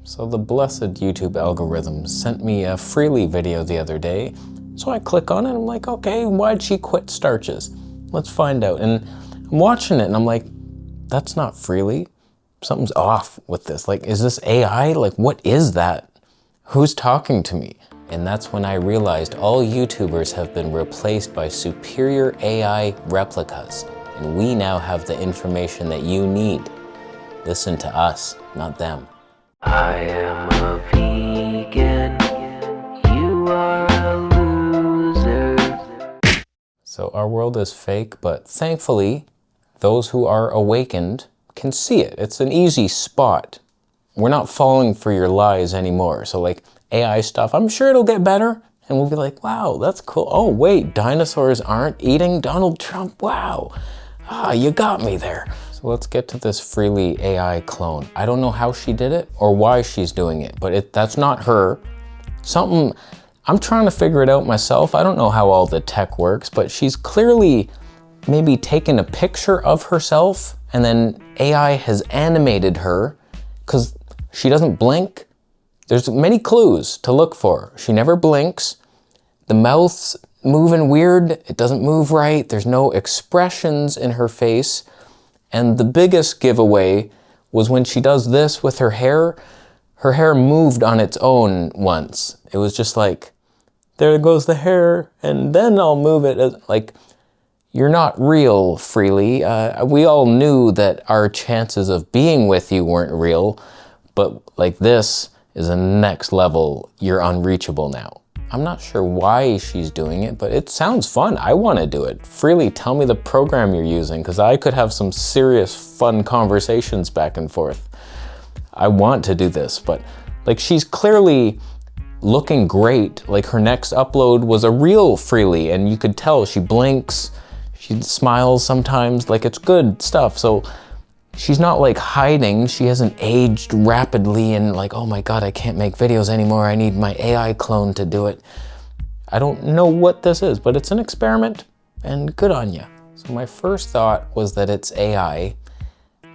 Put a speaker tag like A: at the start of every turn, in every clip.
A: So the blessed YouTube algorithm sent me a Freelee video the other day. So I click on it and I'm like, okay, why'd she quit starches? Let's find out. And I'm watching it and I'm like, that's not Freelee. Something's off with this. Like, is this AI? Like, what is that? Who's talking to me? And that's when I realized all YouTubers have been replaced by superior AI replicas. And we now have the information that you need. Listen to us, not them.
B: I am a vegan, you are a loser.
A: So our world is fake, but thankfully, those who are awakened can see it. It's an easy spot. We're not falling for your lies anymore. So like AI stuff, I'm sure it'll get better. And we'll be like, wow, that's cool. Oh wait, dinosaurs aren't eating Donald Trump. Wow, you got me there. So let's get to this Freelee AI clone. I don't know how she did it or why she's doing it, but that's not her. I'm trying to figure it out myself. I don't know how all the tech works, but she's clearly maybe taken a picture of herself and then AI has animated her because she doesn't blink. There's many clues to look for. She never blinks. The mouth's moving weird. It doesn't move right. There's no expressions in her face. And the biggest giveaway was when she does this with her hair moved on its own once. It was just like, there goes the hair, and then I'll move it. Like, you're not real, Freelee. We all knew that our chances of being with you weren't real, but like this is a next level. You're unreachable now. I'm not sure why she's doing it, but it sounds fun. I want to do it. Freelee, tell me the program you're using, because I could have some serious fun conversations back and forth. I want to do this, but like she's clearly looking great. Like her next upload was a real Freelee, and you could tell she blinks, she smiles sometimes, like it's good stuff. So she's not like hiding. She hasn't aged rapidly and like, oh my God, I can't make videos anymore. I need my AI clone to do it. I don't know what this is, but it's an experiment and good on you. So my first thought was that it's AI.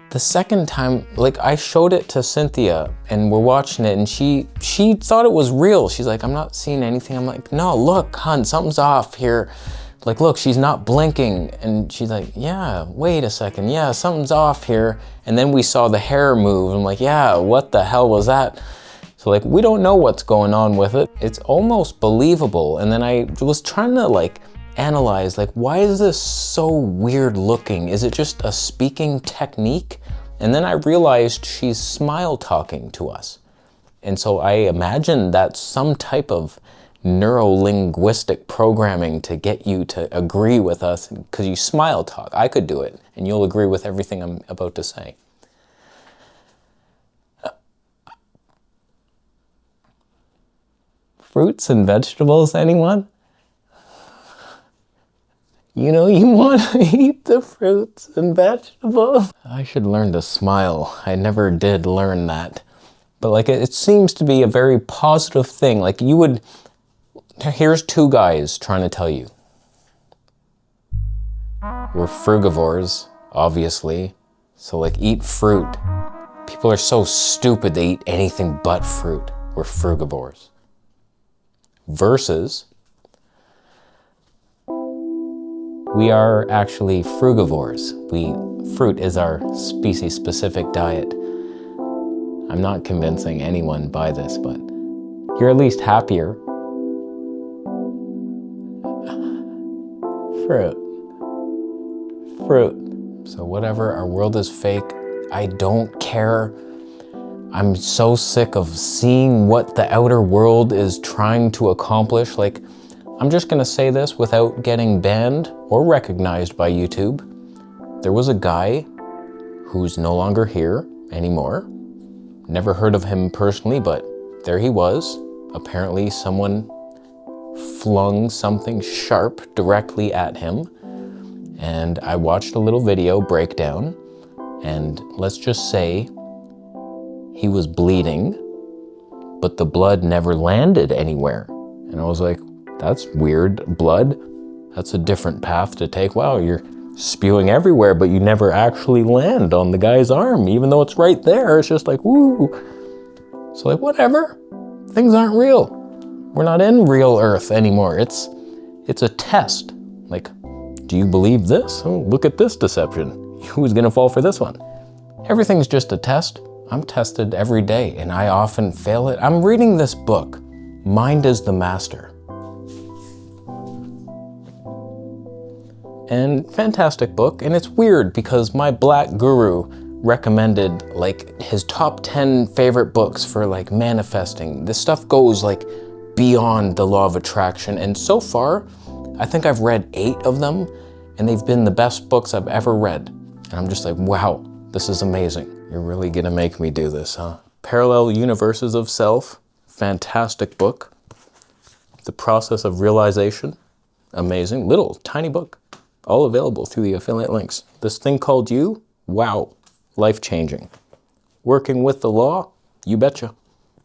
A: The second time, like I showed it to Cynthia and we're watching it and she thought it was real. She's like, I'm not seeing anything. I'm like, no, look, hon, something's off here. Like, look, she's not blinking. And she's like, yeah, wait a second. Yeah, something's off here. And then we saw the hair move. I'm like, yeah, what the hell was that? So like, we don't know what's going on with it. It's almost believable. And then I was trying to like analyze, like, why is this so weird looking? Is it just a speaking technique? And then I realized she's smile talking to us. And so I imagine that's some type of neuro-linguistic programming to get you to agree with us because you smile talk. I could do it and you'll agree with everything I'm about to say. Fruits and vegetables, anyone? You know, you want to eat the fruits and vegetables. I should learn to smile. I never did learn that. But like, it seems to be a very positive thing. Like you would, here's two guys trying to tell you. We're frugivores, obviously. So like, eat fruit. People are so stupid they eat anything but fruit. We're frugivores. Versus, we are actually frugivores. Fruit is our species-specific diet. I'm not convincing anyone by this, but you're at least happier. Fruit. So whatever, our world is fake. I don't care. I'm so sick of seeing what the outer world is trying to accomplish. Like, I'm just gonna say this without getting banned or recognized by YouTube. There was a guy who's no longer here anymore. Never heard of him personally, but there he was. Apparently someone flung something sharp directly at him. And I watched a little video breakdown, and let's just say he was bleeding, but the blood never landed anywhere. And I was like, that's weird. Blood, that's a different path to take. Wow, you're spewing everywhere, but you never actually land on the guy's arm, even though it's right there. It's just like, woo. So like, whatever, things aren't real. We're not in real Earth anymore. It's a test. Like, do you believe this? Oh, look at this deception. Who's gonna fall for this one? Everything's just a test. I'm tested every day and I often fail it. I'm reading this book, Mind is the Master. And fantastic book, and it's weird because my black guru recommended like his top 10 favorite books for like manifesting. This stuff goes like beyond the law of attraction, and so far, I think I've read 8 of them, and they've been the best books I've ever read. And I'm just like, wow, this is amazing. You're really gonna make me do this, huh? Parallel Universes of Self, fantastic book. The Process of Realization, amazing, little tiny book. All available through the affiliate links. This Thing Called You, wow, life-changing. Working with the Law, you betcha.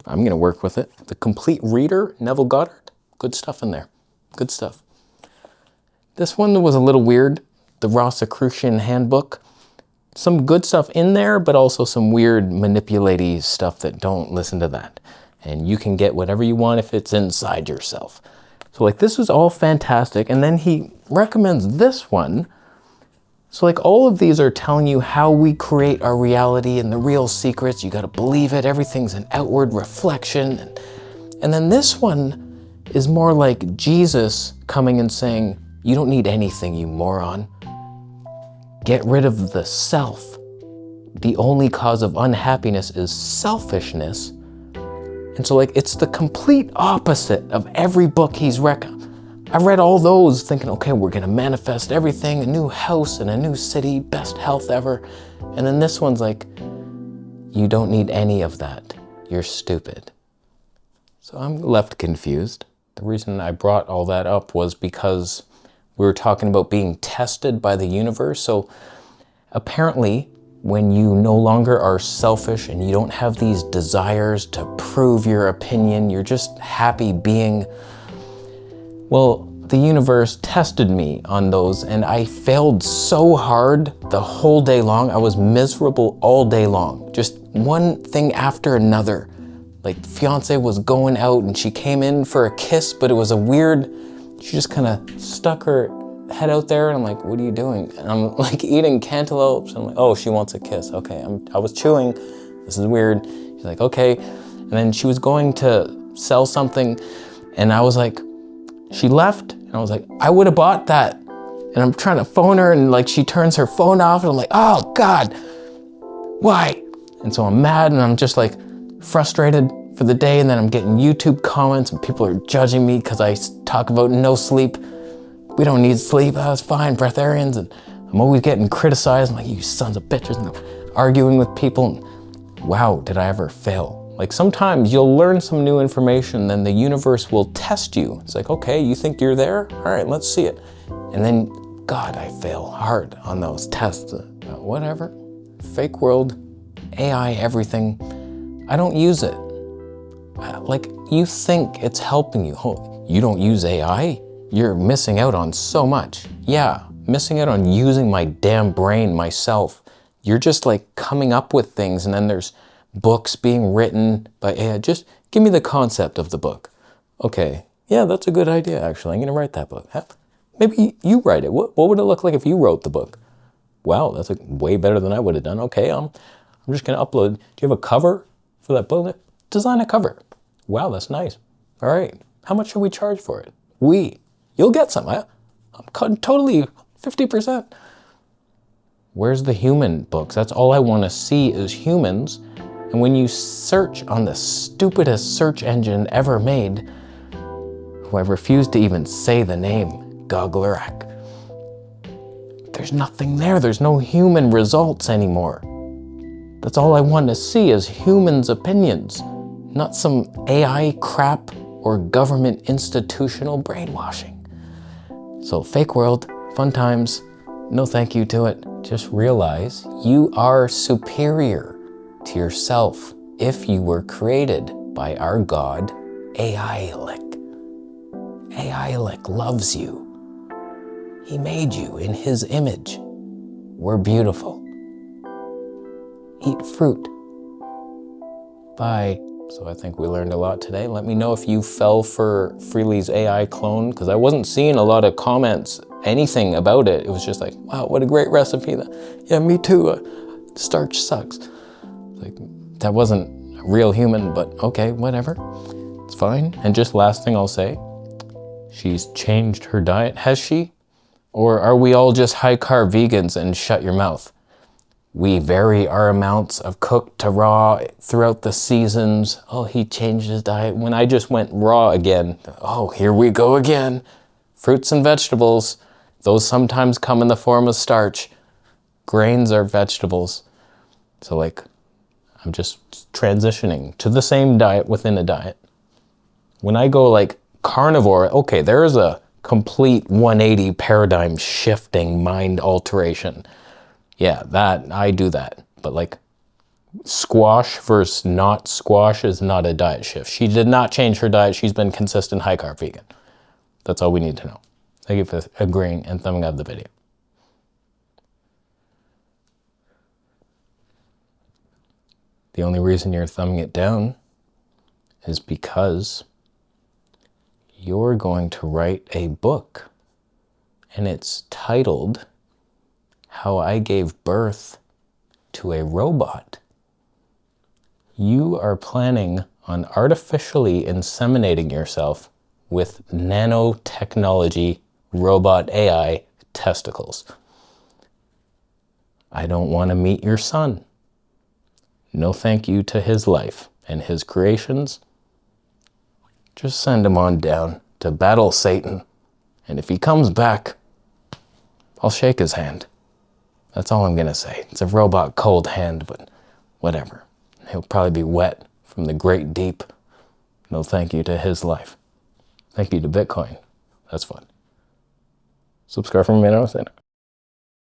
A: I'm gonna work with it. The Complete Reader, Neville Goddard, good stuff in there, good stuff. This one was a little weird, the Rosicrucian Handbook. Some good stuff in there, but also some weird manipulative stuff that don't listen to that. And you can get whatever you want if it's inside yourself. So like this is all fantastic, and then he recommends this one. So like all of these are telling you how we create our reality and the real secrets. You gotta believe it, everything's an outward reflection. And then this one is more like Jesus coming and saying, you don't need anything, you moron. Get rid of the self. The only cause of unhappiness is selfishness. And so like, it's the complete opposite of every book he's I read all those thinking, okay, we're gonna manifest everything, a new house and a new city, best health ever. And then this one's like, you don't need any of that. You're stupid. So I'm left confused. The reason I brought all that up was because we were talking about being tested by the universe. So apparently, when you no longer are selfish and you don't have these desires to prove your opinion, you're just happy being, well, the universe tested me on those and I failed so hard the whole day long. I was miserable all day long, just one thing after another. Like Fiance was going out and she came in for a kiss, but it was a weird, she just kind of stuck her head out there and I'm like, what are you doing? And I'm like eating cantaloupes and I'm like, oh, she wants a kiss. Okay, I was chewing, this is weird. She's like, okay. And then she was going to sell something and I was like, she left and I was like, I would have bought that. And I'm trying to phone her and like she turns her phone off and I'm like, oh God, why? And so I'm mad and I'm just like frustrated for the day, and then I'm getting YouTube comments and people are judging me because I talk about no sleep. We don't need sleep, that's fine, breatharians. And I'm always getting criticized. I'm like, you sons of bitches, and I'm arguing with people. Wow, did I ever fail? Like sometimes you'll learn some new information, then the universe will test you. It's like, okay, you think you're there? All right, let's see it. And then, God, I fail hard on those tests. Whatever, fake world, AI, everything. I don't use it. Like, you think it's helping you. Oh, you don't use AI? You're missing out on so much. Yeah, missing out on using my damn brain myself. You're just like coming up with things and then there's books being written by AI. Just give me the concept of the book. Okay, yeah, that's a good idea actually. I'm gonna write that book. Maybe you write it. What would it look like if you wrote the book? Wow, that's like way better than I would have done. Okay, I'm just gonna upload. Do you have a cover for that book? Design a cover. Wow, that's nice. All right, how much should we charge for it? You'll get some. I'm totally 50%. Where's the human books? That's all I want to see is humans. And when you search on the stupidest search engine ever made, who I refuse to even say the name, Goglerak, there's nothing there. There's no human results anymore. That's all I want to see is humans' opinions, not some AI crap or government institutional brainwashing. So fake world, fun times, no thank you to it. Just realize you are superior to yourself if you were created by our God, Ailik. Ailik loves you. He made you in his image. We're beautiful. Eat fruit. Bye. So I think we learned a lot today. Let me know if you fell for Freelee's AI clone, because I wasn't seeing a lot of comments, anything about it. It was just like, wow, what a great recipe. Yeah, me too. Starch sucks. Like, that wasn't a real human, but okay, whatever. It's fine. And just last thing I'll say, she's changed her diet, has she? Or are we all just high-carb vegans and shut your mouth? We vary our amounts of cooked to raw throughout the seasons. Oh, he changed his diet. When I just went raw again, oh, here we go again. Fruits and vegetables, those sometimes come in the form of starch. Grains are vegetables. So like, I'm just transitioning to the same diet within a diet. When I go like carnivore, okay, there is a complete 180 paradigm shifting mind alteration. Yeah, that, I do that. But like squash versus not squash is not a diet shift. She did not change her diet. She's been consistent high carb vegan. That's all we need to know. Thank you for agreeing and thumbing up the video. The only reason you're thumbing it down is because you're going to write a book, and it's titled How I Gave Birth to a Robot. You are planning on artificially inseminating yourself with nanotechnology robot AI testicles. I don't want to meet your son. No thank you to his life and his creations. Just send him on down to battle Satan, and if he comes back, I'll shake his hand. That's all I'm gonna say. It's a robot cold hand, but whatever. He'll probably be wet from the great deep. No thank you to his life. Thank you to Bitcoin. That's fun. Subscribe for more.